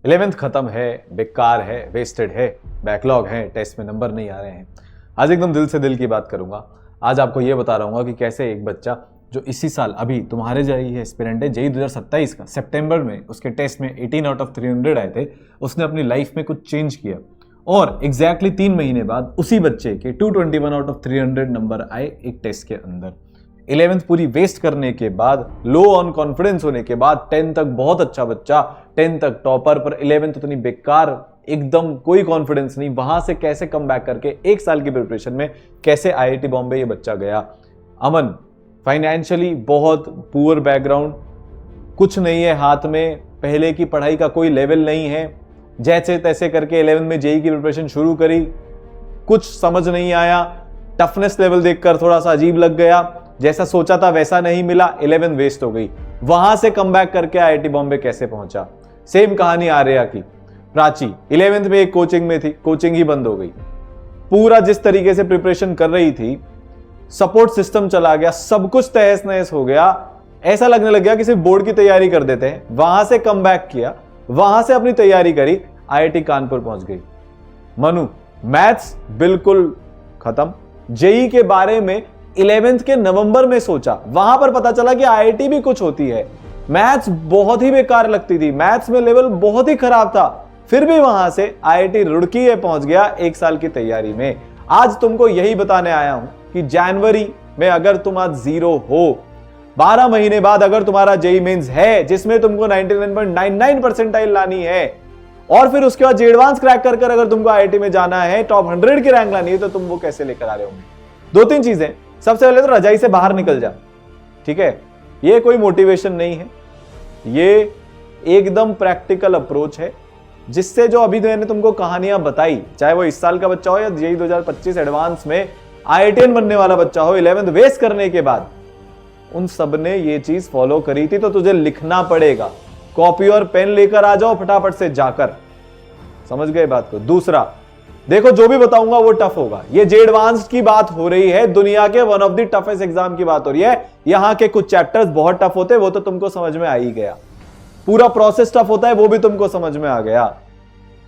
11th खत्म है, बेकार है, वेस्टेड है, बैकलॉग है, टेस्ट में नंबर नहीं आ रहे हैं। आज एकदम दिल से दिल की बात करूंगा। आज आपको ये बता रहा हूँ कि कैसे एक बच्चा जो इसी साल अभी तुम्हारे जेईई एस्पिरेंट है, जेईई 2027 का सितंबर में उसके टेस्ट में 18 आउट ऑफ 300 आए थे। उसने अपनी लाइफ में कुछ चेंज किया और एग्जैक्टली 3 महीने बाद उसी बच्चे के 221 आउट ऑफ 300 नंबर आए एक टेस्ट के अंदर। 11th पूरी वेस्ट करने के बाद, लो ऑन कॉन्फिडेंस होने के बाद, 10 तक बहुत अच्छा बच्चा, 10 तक टॉपर, पर 11th उतनी बेकार, एकदम कोई कॉन्फिडेंस नहीं। वहां से कैसे कम बैक करके एक साल की प्रिपरेशन में कैसे आईआईटी बॉम्बे ये बच्चा गया। अमन फाइनेंशियली बहुत पुअर बैकग्राउंड, कुछ नहीं है हाथ में, पहले की पढ़ाई का कोई लेवल नहीं है, जैसे तैसे करके 11th में जेईई की प्रिपरेशन शुरू करी, कुछ समझ नहीं आया, टफनेस लेवल देखकर थोड़ा सा अजीब लग गया, जैसा सोचा था वैसा नहीं मिला, 11th वेस्ट हो गई। वहां से कम बैक करके आईआईटी बॉम्बे कैसे पहुंचा। सेम कहानी आर्या की। प्राची 11th में एक कोचिंग में थी, कोचिंग ही बंद हो गई। पूरा जिस तरीके से प्रिपरेशन कर रही थी, सपोर्ट सिस्टम चला गया, सब कुछ तहस नहस हो गया, ऐसा लगने लग गया कि सिर्फ बोर्ड की तैयारी कर देते हैं। वहां से कम बैक किया, वहां से अपनी तैयारी करी, आईआईटी कानपुर पहुंच गई। मनु मैथ्स बिल्कुल खत्म, जेईई के बारे में 11th के नवंबर में सोचा, वहां पर पता चला कि आईआईटी भी कुछ होती है। मैथ्स बहुत ही बेकार लगती थी, मैथ्स में लेवल बहुत ही खराब था, फिर भी वहां से आईआईटी रुड़की है पहुंच गया एक साल की तैयारी में। आज तुमको यही बताने आया हूं कि जनवरी में अगर तुम आज 0 हो, 12 महीने बाद अगर तुम्हारा जेईई मेंस है जिसमें तुमको 99.99 परसेंटाइल लानी है, और फिर उसके बाद जे एडवांस क्रैक कर अगर तुमको आईआईटी में जाना है, टॉप 100 की रैंक लानी है, तो तुम वो कैसे लेकर आ रहे होंगे। 2-3 चीजें। सबसे पहले तो रजाई से बाहर निकल जा, ठीक है। ये कोई मोटिवेशन नहीं है, ये एकदम प्रैक्टिकल अप्रोच है, जिससे जो अभी मैंने तुमको कहानियां बताई, चाहे वो इस साल का बच्चा हो या जेईई 2025 एडवांस में आईआईटीएन बनने वाला बच्चा हो, 11th वेस्ट करने के बाद उन सब ने ये चीज फॉलो करी थी। तो तुझे लिखना पड़ेगा, कॉपी और पेन लेकर आ जाओ फटाफट से जाकर। समझ गए बात को। दूसरा, देखो जो भी बताऊंगा वो टफ होगा। ये जे एडवांस्ड की बात हो रही है, दुनिया के one of the toughest exam की बात हो रही है। यहां के कुछ चैप्टर्स बहुत टफ होते हैं, वो तो तुमको समझ में आ ही गया। पूरा प्रोसेस टफ होता है, वो भी तुमको समझ में आ गया।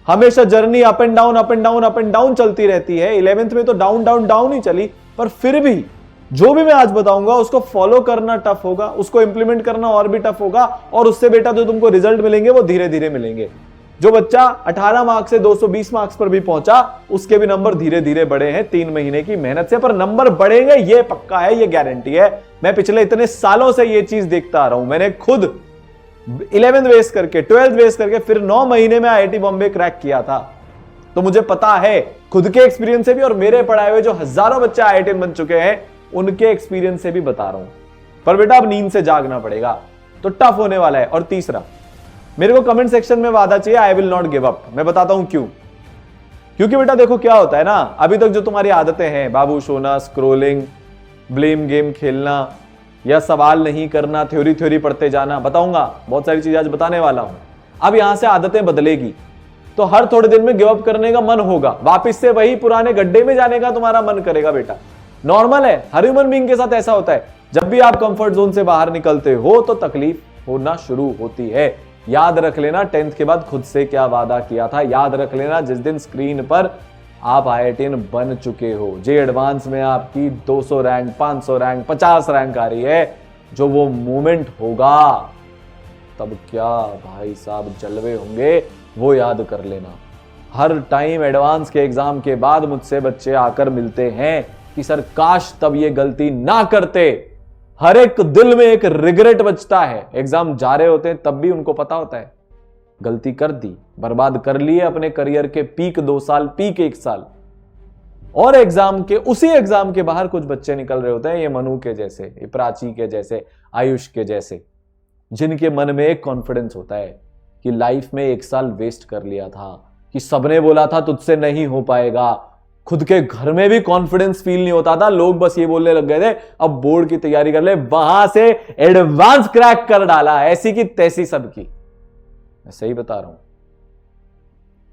हमेशा journey up and down, up and down, up and down चलती रहती है। 11th में तो डाउन डाउन डाउन ही चली, पर फिर भी जो भी मैं आज बताऊंगा उसको फॉलो करना टफ होगा, उसको इंप्लीमेंट करना और भी टफ होगा, और उससे बेटा जो तुमको रिजल्ट मिलेंगे वो धीरे धीरे मिलेंगे। जो बच्चा 18 मार्क्स से 220 मार्क्स पर भी पहुंचा, उसके भी नंबर धीरे धीरे बढ़े हैं 3 महीने की मेहनत से, पर नंबर बढ़ेंगे ये पक्का है, ये गारंटी है। मैं पिछले इतने सालों से ये चीज देखता आ रहा हूं। मैंने खुद 11th वेस्ट करके, 12th वेस्ट करके, फिर 9 महीने में आईआईटी बॉम्बे क्रैक किया था, तो मुझे पता है खुद के एक्सपीरियंस से भी, और मेरे पढ़ाए हुए जो हजारों बच्चे आईआईटी बन चुके हैं उनके एक्सपीरियंस से भी बता रहा हूं। पर बेटा अब नींद से जागना पड़ेगा, तो टफ होने वाला है। और तीसरा, मेरे को कमेंट सेक्शन में वादा चाहिए, I will not give up. मैं बताता हूं क्यों। क्योंकि बेटा देखो क्या होता है ना, अभी तक जो तुम्हारी आदतें हैं, बाबू सोना, स्क्रोलिंग, ब्लेम गेम खेलना, या सवाल नहीं करना, थ्योरी पढ़ते जाना, बताऊंगा बहुत सारी चीजें आज बताने वाला हूं। अब यहां से आदतें बदलेगी, तो हर थोड़े दिन में गिव अप करने का मन होगा, वापिस से वही पुराने गड्ढे में जाने का तुम्हारा मन करेगा। बेटा नॉर्मल है, हर ह्यूमन बीइंग के साथ ऐसा होता है। जब भी आप कंफर्ट जोन से बाहर निकलते हो तो तकलीफ होना शुरू होती है। याद रख लेना 10th के बाद खुद से क्या वादा किया था। याद रख लेना जिस दिन स्क्रीन पर आप आईआईटीएन बन चुके हो, जे एडवांस में आपकी 200 रैंक, 500 रैंक, 50 रैंक आ रही है, जो वो मोमेंट होगा तब क्या भाई साहब जलवे होंगे, वो याद कर लेना। हर टाइम एडवांस के एग्जाम के बाद मुझसे बच्चे आकर मिलते हैं कि सर काश तब ये गलती ना करते। हर एक दिल में एक रिग्रेट बचता है। एग्जाम जा रहे होते हैं तब भी उनको पता होता है गलती कर दी, बर्बाद कर लिए अपने करियर के पीक 2 साल, पीक 1 साल। और एग्जाम के, उसी एग्जाम के बाहर कुछ बच्चे निकल रहे होते हैं, ये मनु के जैसे, ये प्राची के जैसे, आयुष के जैसे, जिनके मन में एक कॉन्फिडेंस होता है कि लाइफ में 1 साल वेस्ट कर लिया था, कि सबने बोला था तुझसे नहीं हो पाएगा। खुद के घर में भी कॉन्फिडेंस फील नहीं होता था, लोग बस ये बोलने लग गए थे अब बोर्ड की तैयारी कर ले, वहां से एडवांस क्रैक कर डाला, ऐसी की तैसी सबकी। मैं सही बता रहा हूं।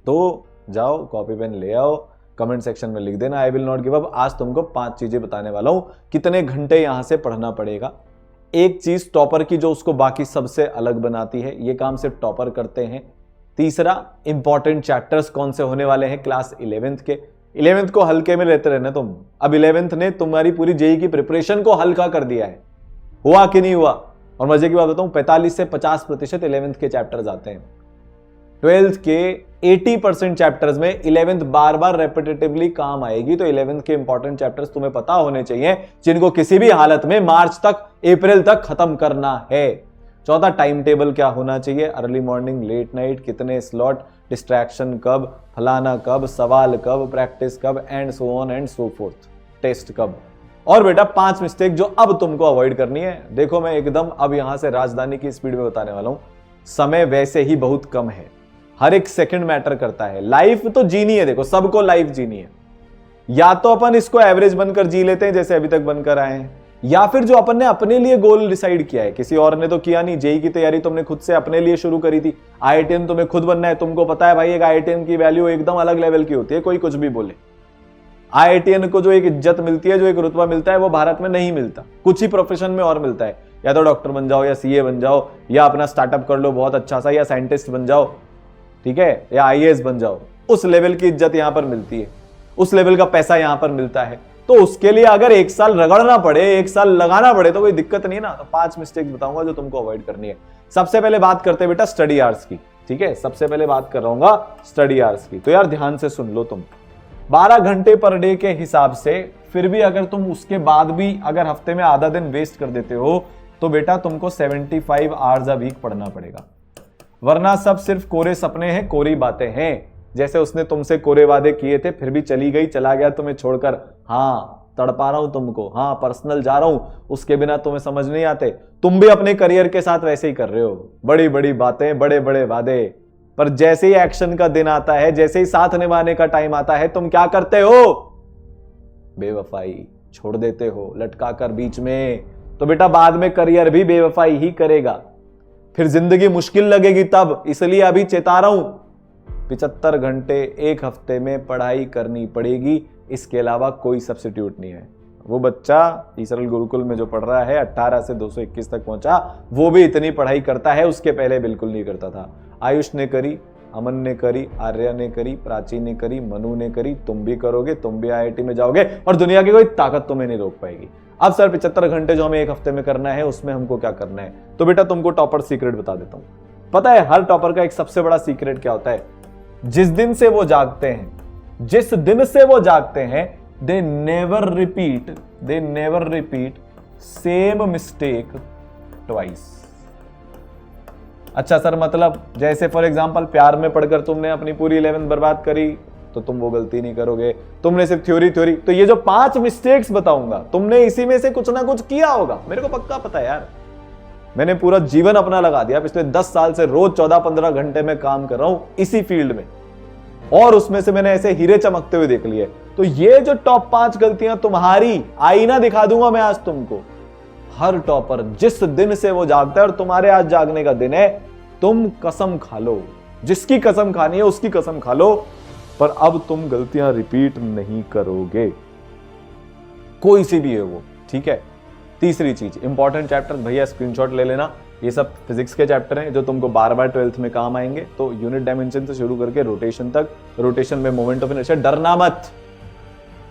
तो जाओ कॉपी पेन ले आओ, कमेंट सेक्शन में लिख देना I will not give up. आज तुमको 5 चीजें बताने वाला हूं, कितने घंटे यहां से पढ़ना पड़ेगा। एक चीज टॉपर की जो उसको बाकी सबसे अलग बनाती है, ये काम सिर्फ टॉपर करते हैं, तीसरा, इंपॉर्टेंट चैप्टर्स कौन से होने वाले हैं क्लास 11th के। 11th को हल्के में लेते रहना तुम। अब 11th ने तुम्हारी पूरी जेई की प्रिपरेशन को हल्का कर दिया है, हुआ कि नहीं हुआ। और मजे की बात बताऊं, 45 से 50% 11th के चैप्टर्स आते हैं। 12th के 80% चैप्टर्स में 11th बार बार रेपिटेटिवली काम आएगी। तो 11th के इंपॉर्टेंट चैप्टर्स तुम्हें पता होने चाहिए, जिनको किसी भी हालत में मार्च तक, अप्रैल तक खत्म करना है। चौथा, टाइम टेबल क्या होना चाहिए, अर्ली मॉर्निंग, लेट नाइट, कितने स्लॉट, डिस्ट्रैक्शन कब, फलाना कब, सवाल कब, प्रैक्टिस कब, and so on and so forth, test कब। और बेटा 5 मिस्टेक जो अब तुमको अवॉइड करनी है। देखो मैं एकदम अब यहां से राजधानी की स्पीड में बताने वाला हूं। समय वैसे ही बहुत कम है, हर एक सेकंड मैटर करता है। लाइफ तो जीनी है, देखो सबको लाइफ जीनी है। या तो अपन इसको एवरेज बनकर जी लेते हैं जैसे अभी तक बनकर आए हैं, या फिर जो अपन ने अपने लिए गोल डिसाइड किया है, किसी और ने तो किया नहीं। जेई की तैयारी तुमने खुद से अपने लिए शुरू करी थी। आईआईटीएन तुम्हें खुद बनना है। तुमको पता है भाई एक आईआईटीएन की वैल्यू एकदम अलग लेवल की होती है, कोई कुछ भी बोले। आईआईटीएन को जो एक इज्जत मिलती है, जो एक रुतबा मिलता है, वो भारत में नहीं मिलता। कुछ ही प्रोफेशन में और मिलता है। या तो डॉक्टर बन जाओ, या सीए बन जाओ, या अपना स्टार्टअप कर लो बहुत अच्छा सा, या साइंटिस्ट बन जाओ, ठीक है, या आईएएस बन जाओ। उस लेवल की इज्जत यहां पर मिलती है, उस लेवल का पैसा यहां पर मिलता है। तो उसके लिए अगर 1 साल रगड़ना पड़े, 1 साल लगाना पड़े, तो कोई दिक्कत नहीं ना। तो 5 मिस्टेक बताऊंगा जो तुमको अवॉइड करनी है। सबसे पहले बात करते हैं बेटा स्टडी आवर्स की, ठीक है। सबसे पहले बात कर रहा हूं स्टडी आवर्स की। तो यार ध्यान से सुन लो तुम, 12 घंटे पर डे के हिसाब से, फिर भी अगर तुम उसके बाद भी अगर हफ्ते में आधा दिन वेस्ट कर देते हो, तो बेटा तुमको 75 आवर्स अ वीक पढ़ना पड़ेगा। वरना सब सिर्फ कोरे सपने हैं, कोरी बातें हैं। जैसे उसने तुमसे कोरे वादे किए थे, फिर भी चली गई, चला गया तुम्हें छोड़कर। हाँ तड़पा रहा हूं तुमको, हाँ पर्सनल जा रहा हूं, उसके बिना तुम्हें समझ नहीं आते। तुम भी अपने करियर के साथ वैसे ही कर रहे हो, बड़ी बड़ी बातें, बड़े बड़े वादे, पर जैसे ही एक्शन का दिन आता है, जैसे ही साथ निभाने का टाइम आता है, तुम क्या करते हो? बेवफाई छोड़ देते हो लटका कर बीच में। तो बेटा बाद में करियर भी बेवफाई ही करेगा, फिर जिंदगी मुश्किल लगेगी तब। इसलिए अभी चेता रहा हूं, 75 घंटे एक हफ्ते में पढ़ाई करनी पड़ेगी। इसके अलावा कोई सब्स्टिट्यूट नहीं है। वो बच्चा ईसरल गुरुकुल में जो पढ़ रहा है 18 से 221 तक पहुंचा, वो भी इतनी पढ़ाई करता है, उसके पहले बिल्कुल नहीं करता था। आयुष ने करी, अमन ने करी, आर्या ने करी, प्राची ने करी, मनु ने करी, तुम भी करोगे, तुम भी आईआईटी में जाओगे और दुनिया की कोई ताकत तुम्हें नहीं रोक पाएगी। अब सर 75 घंटे जो हमें एक हफ्ते में करना है, उसमें हमको क्या करना है? तो बेटा तुमको टॉपर सीक्रेट बता देता हूं। पता है हर टॉपर का एक सबसे बड़ा सीक्रेट क्या होता है? जिस दिन से वो जागते हैं, जिस दिन से वो जागते हैं, they never repeat same mistake twice. अच्छा सर मतलब जैसे फॉर एग्जांपल प्यार में पढ़कर तुमने अपनी पूरी 11th बर्बाद करी, तो तुम वो गलती नहीं करोगे। तुमने सिर्फ थ्योरी, तो ये जो 5 मिस्टेक्स बताऊंगा, तुमने इसी में से कुछ ना कुछ किया होगा, मेरे को पक्का पता है यार। मैंने पूरा जीवन अपना लगा दिया, पिछले 10 साल से रोज 14-15 घंटे में काम कर रहा हूं इसी फील्ड में, और उसमें से मैंने ऐसे हीरे चमकते हुए देख लिए। तो ये जो टॉप 5 गलतियां तुम्हारी, आईना दिखा दूंगा मैं आज तुमको। हर टॉपर जिस दिन से वो जागता है, और तुम्हारे आज जागने का दिन है, तुम कसम खा लो, जिसकी कसम खानी है उसकी कसम खा लो, पर अब तुम गलतियां रिपीट नहीं करोगे, कोई सी भी है वो, ठीक है। तीसरी चीज, इंपॉर्टेंट चैप्टर भैया स्क्रीनशॉट ले लेना। ये सब फिजिक्स के चैप्टर हैं जो तुमको बार बार 12th में काम आएंगे। तो यूनिट डायमेंशन से शुरू करके रोटेशन तक, रोटेशन में मोमेंट ऑफ इनर्शिया, डरना मत,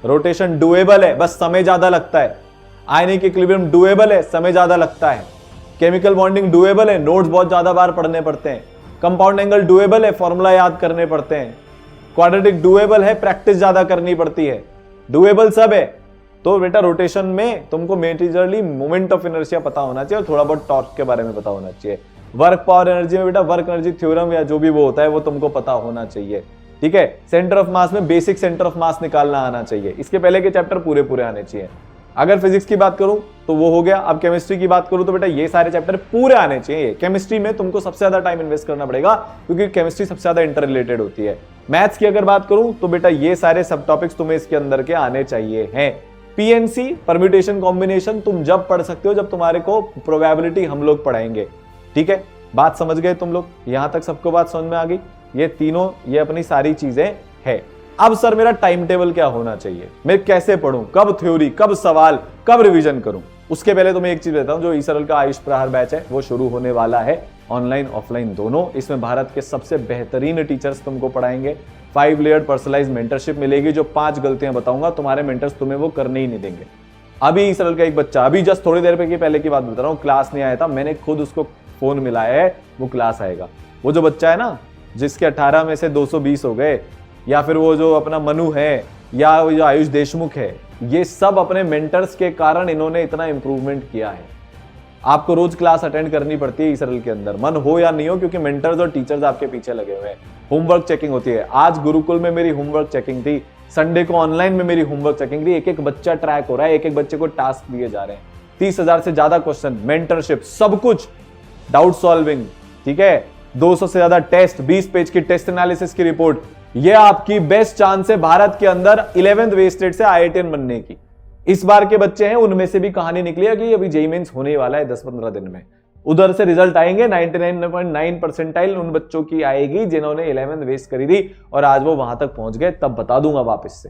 रोटेशन डुएबल है, बस समय ज्यादा लगता है। आयनिक इक्विलिब्रियम डुएबल है, समय ज्यादा लगता है। केमिकल बॉन्डिंग डुएबल है, नोट्स बहुत ज्यादा बार पढ़ने पड़ते हैं। कंपाउंड एंगल डुएबल है, फॉर्मूला याद करने पड़ते हैं। क्वाड्रेटिक डुएबल है, प्रैक्टिस ज्यादा करनी पड़ती है। डुएबल सब है। तो बेटा रोटेशन में तुमको मेजरली मोमेंट ऑफ इनर्शिया पता होना चाहिए, और थोड़ा बहुत टॉर्क के बारे में पता होना चाहिए। वर्क पावर एनर्जी में बेटा वर्क एनर्जी थ्योरम या जो भी वो होता है, वो तुमको पता होना चाहिए, ठीक है। सेंटर ऑफ मास में बेसिक सेंटर ऑफ मास निकालना आना चाहिए। इसके पहले के चैप्टर पूरे आने चाहिए। अगर फिजिक्स की बात करूं तो वो हो गया। अब केमिस्ट्री की बात करूं तो बेटा ये सारे चैप्टर पूरे आने चाहिए। केमिस्ट्री में तुमको सबसे ज्यादा टाइम इन्वेस्ट करना पड़ेगा, क्योंकि केमिस्ट्री सबसे ज्यादा इंटर रिलेटेड होती है। मैथ्स की अगर बात करूं तो बेटा ये सारे सब टॉपिक्स तुम्हें इसके अंदर के आने चाहिए हैं। पीएनसी, परम्यूटेशन कॉम्बिनेशन, तुम जब पढ़ सकते हो जब तुम्हारे को प्रोबेबिलिटी हम लोग पढ़ाएंगे, ठीक है। बात समझ गए तुम लोग? यहां तक सबको बात समझ में आ गई? ये तीनों, ये अपनी सारी चीजें है। अब सर मेरा टाइम टेबल क्या होना चाहिए, मैं कैसे पढ़ूं, कब थ्योरी, कब सवाल, कब रिवीजन करूं? उसके पहले तो मैं एक चीज बताता हूं, जो ईसरल का आयुष प्रहार बैच है वो शुरू होने वाला है ऑनलाइन ऑफलाइन दोनों। इसमें भारत के सबसे बेहतरीन टीचर्स तुमको पढ़ाएंगे। 5 लेयर्ड पर्सनलाइज मेंटरशिप मिलेगी। जो 5 गलतियां बताऊंगा तुम्हारे मेंटर्स तुम्हें वो करने ही नहीं देंगे। अभी सरल का एक बच्चा, अभी जस्ट थोड़ी देर पहले की बात बता रहा हूँ, क्लास नहीं आया था, मैंने खुद उसको फोन मिलाया है, वो क्लास आएगा। वो जो बच्चा है ना जिसके 18 में से 220 हो गए, या फिर वो जो अपना मनु है, या वो जो आयुष देशमुख है, ये सब अपने मेंटर्स के कारण इन्होंने इतना इंप्रूवमेंट किया है। आपको रोज क्लास अटेंड करनी पड़ती है सरल के अंदर, मन हो या नहीं हो, क्योंकि मेंटर्स और टीचर्स आपके पीछे लगे हुए हैं। होमवर्क चेकिंग होती है। आज गुरुकुल में मेरी होमवर्क चेकिंग थी, संडे को ऑनलाइन में मेरी होमवर्क चेकिंग थी। एक एक बच्चा ट्रैक हो रहा है, एक एक बच्चे को टास्क दिए जा रहे हैं। 30,000 से ज्यादा क्वेश्चन, मेंटरशिप, सब कुछ, डाउट सॉल्विंग, ठीक है, 200 से ज्यादा टेस्ट, 20 पेज की टेस्ट एनालिसिस की रिपोर्ट। ये आपकी बेस्ट चांस है भारत के अंदर 11th वेस्टेड से IITian बनने की। इस बार के बच्चे हैं उनमें से भी कहानी निकली है कि अभी जेईई मेंस होने वाला है 10-15 दिन में। उधर से रिजल्ट आएंगे, 99.9 परसेंटाइल उन बच्चों की आएगी जिन्होंने 11th वेस्ट करी थी और आज वो वहां तक पहुंच गए। तब बता दूंगा वापस से,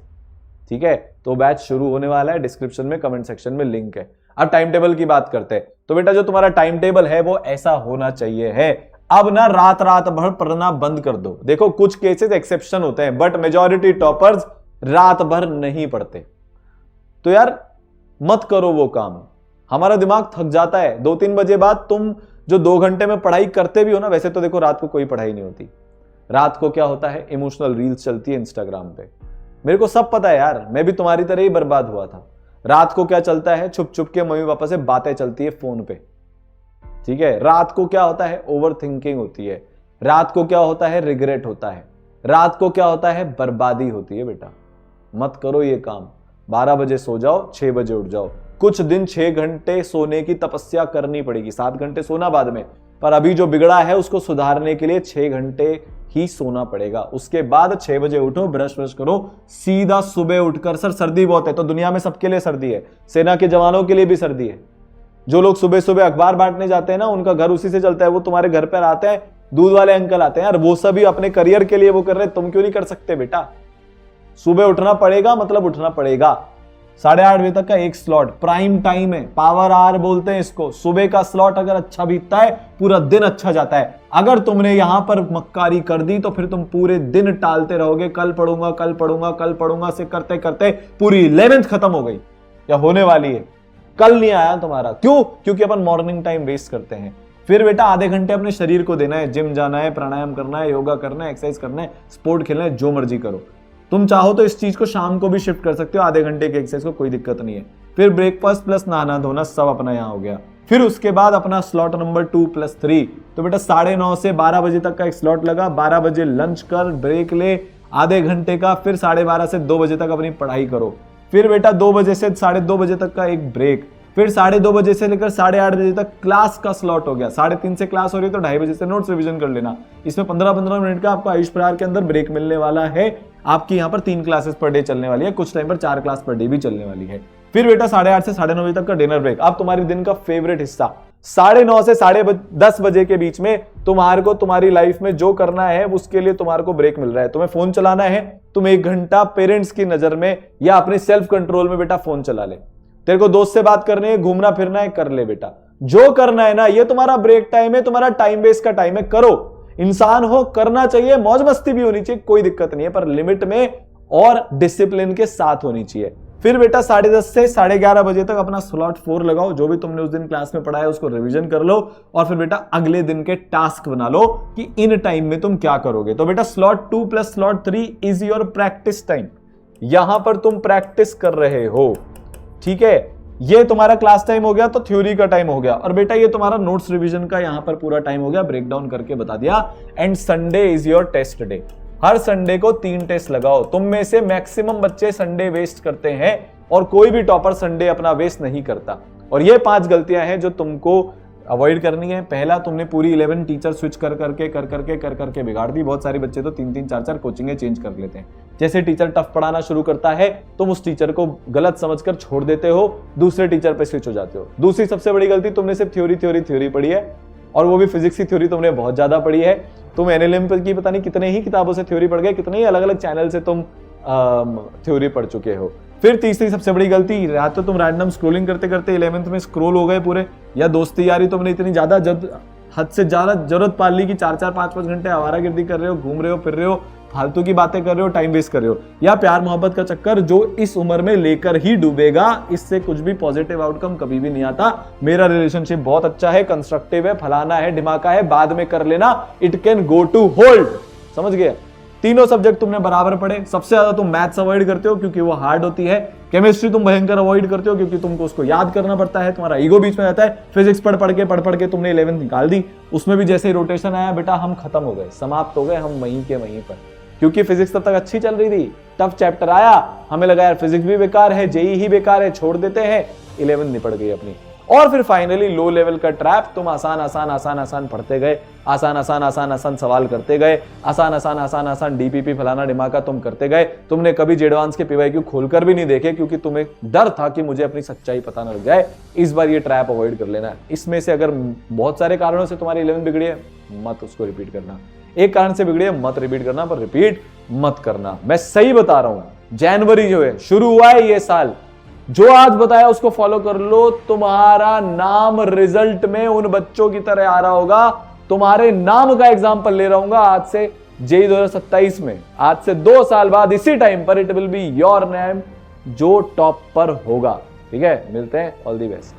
ठीक है। तो बैच शुरू होने वाला है, डिस्क्रिप्शन में कमेंट सेक्शन में लिंक है। अब टाइम टेबल की बात करते हैं। तो बेटा जो तुम्हारा टाइम टेबल है वो ऐसा होना चाहिए है। अब ना रात रात भर पढ़ना बंद कर दो। देखो कुछ केसेस एक्सेप्शन होते हैं, बट मेजॉरिटी टॉपर्स रात भर नहीं पढ़ते। तो यार मत करो वो काम, हमारा दिमाग थक जाता है। 2-3 बजे बाद तुम जो 2 घंटे में पढ़ाई करते भी हो ना, वैसे तो देखो रात को कोई पढ़ाई नहीं होती। रात को क्या होता है, इमोशनल रील्स चलती है इंस्टाग्राम पे। मेरे को सब पता है यार, मैं भी तुम्हारी तरह ही बर्बाद हुआ था। रात को क्या चलता है, छुप छुप के मम्मी पापा से बातें चलती है फोन पे, ठीक है। रात को क्या होता है, ओवर थिंकिंग होती है। रात को क्या होता है, रिग्रेट होता है। रात को क्या होता है, बर्बादी होती है। बेटा मत करो ये काम। 12 बजे सो जाओ, 6 बजे उठ जाओ। कुछ दिन 6 घंटे सोने की तपस्या करनी पड़ेगी, 7 घंटे सोना बाद में, पर अभी जो बिगड़ा है उसको सुधारने के लिए 6 घंटे ही सोना पड़ेगा। उसके बाद 6 बजे उठो, ब्रश करो, सीधा सुबह उठकर, सर सर्दी बहुत है, तो दुनिया में सबके लिए सर्दी है, सेना के जवानों के लिए भी सर्दी है। जो लोग सुबह सुबह अखबार बांटने जाते हैं ना, उनका घर उसी से चलता है। वो तुम्हारे घर पर आते हैं, दूध वाले अंकल आते हैं यार, वो सभी अपने करियर के लिए वो कर रहे हैं, तुम क्यों नहीं कर सकते बेटा। सुबह उठना पड़ेगा, मतलब उठना पड़ेगा। 8:30 बजे तक का एक स्लॉट प्राइम टाइम है, पावर आवर बोलते हैं इसको। सुबह का स्लॉट अगर अच्छा बीतता है, पूरा दिन अच्छा जाता है। अगर तुमने यहां पर मक्कारी कर दी तो फिर तुम पूरे दिन टालते रहोगे, कल पढ़ूंगा कल पढ़ूंगा कल पढ़ूंगा से करते करते पूरी 11th खत्म हो गई या होने वाली है। कल नहीं आया तुम्हारा, क्यों? क्योंकि अपन मॉर्निंग टाइम वेस्ट करते हैं। फिर बेटा आधे घंटे अपने शरीर को देना है, जिम जाना है, प्राणायाम करना है, योगा करना है, एक्सरसाइज करना है, स्पोर्ट खेलना है, जो मर्जी करो। तुम चाहो तो इस चीज को शाम को भी शिफ्ट कर सकते हो, आधे घंटे की एक्सरसाइज को, कोई दिक्कत नहीं है। फिर ब्रेकफास्ट प्लस नहाना धोना सब अपना यहाँ हो गया। फिर उसके बाद अपना स्लॉट नंबर 2+3, तो बेटा 9:30 से 12 बजे तक का एक स्लॉट लगा। 12 बजे लंच कर, ब्रेक ले आधे घंटे का, फिर 12:30 से 2 बजे तक अपनी पढ़ाई करो। फिर बेटा 2 बजे से 2:30 बजे तक का एक ब्रेक। फिर 2:30 बजे से लेकर 8:30 बजे तक क्लास का स्लॉट हो गया। 3:30 से क्लास हो रही है तो 2:30 बजे से नोट्स रिवीजन कर लेना। इसमें 15-15 मिनट का आपको आयुष प्रहार के अंदर ब्रेक मिलने वाला है। आपकी यहाँ पर 3 क्लासेस पर डे चलने वाली है, कुछ टाइम पर 4 क्लास पर डे भी चलने वाली है। फिर बेटा 8:30 से 9:30 बजे तक का डिनर ब्रेक। अब तुम्हारे दिन का फेवरेट हिस्सा 9:30 से 10:30 बजे के बीच में तुम्हारे को तुम्हारी लाइफ में जो करना है उसके लिए तुम्हारे को ब्रेक मिल रहा है। तुम्हें फोन चलाना है, तुम 1 घंटा पेरेंट्स की नजर में या अपने सेल्फ कंट्रोल में बेटा फोन चला ले। तेरे को दोस्त से बात करनी है, घूमना फिरना है, कर ले बेटा। जो करना है ना, ये तुम्हारा ब्रेक टाइम है, तुम्हारा टाइम वेस्ट का टाइम है, करो। इंसान हो, करना चाहिए, मौज मस्ती भी होनी चाहिए, कोई दिक्कत नहीं है, पर लिमिट में और डिसिप्लिन के साथ होनी चाहिए। फिर बेटा 10:30 से 11:30 बजे तक अपना स्लॉट 4 लगाओ। जो भी तुमने उस दिन क्लास में पढ़ा है उसको रिवीजन कर लो और फिर बेटा अगले दिन के टास्क बना लो कि इन टाइम में तुम क्या करोगे। तो बेटा slot 2 + slot 3 is your practice time. यहां पर तुम प्रैक्टिस कर रहे हो, ठीक है। ये तुम्हारा क्लास टाइम हो गया, तो थ्योरी का टाइम हो गया। और बेटा ये तुम्हारा नोट्स रिवीजन का यहां पर पूरा टाइम हो गया, ब्रेक डाउन करके बता दिया। And Sunday is your test day. हर संडे को 3 टेस्ट लगाओ। तुम में से मैक्सिमम बच्चे संडे वेस्ट करते हैं और कोई भी टॉपर संडे अपना वेस्ट नहीं करता। और ये 5 गलतियां हैं जो तुमको अवॉइड करनी है। पहला, तुमने पूरी 11 टीचर स्विच कर करके बिगाड़ दी। बहुत सारे बच्चे तो 3-3 4-4 कोचिंगें चेंज कर लेते हैं। जैसे टीचर टफ पढ़ाना शुरू करता है तुम उस टीचर को गलत समझकर छोड़ देते हो, दूसरे टीचर पे स्विच हो जाते हो। दूसरी सबसे बड़ी गलती, तुमने सिर्फ थ्योरी पढ़ी है, और वो भी फिजिक्स की थ्योरी तुमने बहुत ज्यादा पढ़ी है। तुम एनएलएम की पता नहीं कितने ही किताबों से थ्योरी पढ़ गए, कितने ही अलग अलग चैनल से तुम थ्योरी पढ़ चुके हो। फिर तीसरी सबसे बड़ी गलती, या तो तुम रैंडम स्क्रोलिंग करते करते 11th में स्क्रोल हो गए पूरे, या दोस्ती यारी तुमने इतनी ज्यादा जब हद से ज्यादा जरूरत पाल ली कि 4-4 5-5 घंटे आवारागर्दी कर रहे हो, घूम रहे हो, फिर रहे हो, फालतू की बातें कर रहे हो, टाइम वेस्ट कर रहे हो, या प्यार मोहब्बत का चक्कर जो इस उम्र में लेकर ही डूबेगा, इससे कुछ भी पॉजिटिव आउटकम कभी भी नहीं आता। मेरा रिलेशनशिप बहुत अच्छा है, कंस्ट्रक्टिव है, फलाना है, ढिमाका है, बाद में कर लेना, it can go to hold. समझ गए? तीनों सब्जेक्ट तुमने बराबर पढ़े। सबसे ज्यादा तुम मैथ्स अवॉइड करते हो क्योंकि वो हार्ड होती है, केमिस्ट्री तुम भयंकर अवॉइड करते हो क्योंकि तुमको उसको याद करना पड़ता है, तुम्हारा ईगो बीच में रहता है। फिजिक्स पढ़ पढ़ के तुमने 11th निकाल दी, उसमें भी जैसे ही रोटेशन आया बेटा हम खत्म हो गए, समाप्त हो गए हम वहीं के वहीं पर, क्योंकि फिजिक्स तब तक अच्छी चल रही थी। टफ चैप्टर आया, हमें लगा यार फिजिक्स भी बेकार है, जेई ही बेकार है, छोड़ देते हैं, 11th निपट गई अपनी। और फिर फाइनली लो लेवल का ट्रैप, तुम आसान पढ़ते गए, आसान सवाल करते गए, आसान डीपीपी फलाना ढिमाका तुम करते गए। तुमने कभी जेडवांस के पीवाईक्यू खोलकर भी नहीं देखे क्योंकि तुम्हें डर था कि मुझे अपनी सच्चाई पता न लग जाए। इस बार ये ट्रैप अवॉइड कर लेना। इसमें से अगर बहुत सारे कारणों से तुम्हारी 11th बिगड़ी है, मत उसको रिपीट करना। एक कारण से बिगड़ी है, मत रिपीट करना, पर रिपीट मत करना। मैं सही बता रहा हूं, जनवरी जो है शुरू हुआ है ये साल, जो आज बताया उसको फॉलो कर लो, तुम्हारा नाम रिजल्ट में उन बच्चों की तरह आ रहा होगा। तुम्हारे नाम का एग्जाम्पल ले रहा हूं आज से, जेई 2027 में, आज से 2 साल बाद इसी टाइम पर it will be your name जो टॉप पर होगा। ठीक है, मिलते हैं, ऑल दी बेस्ट।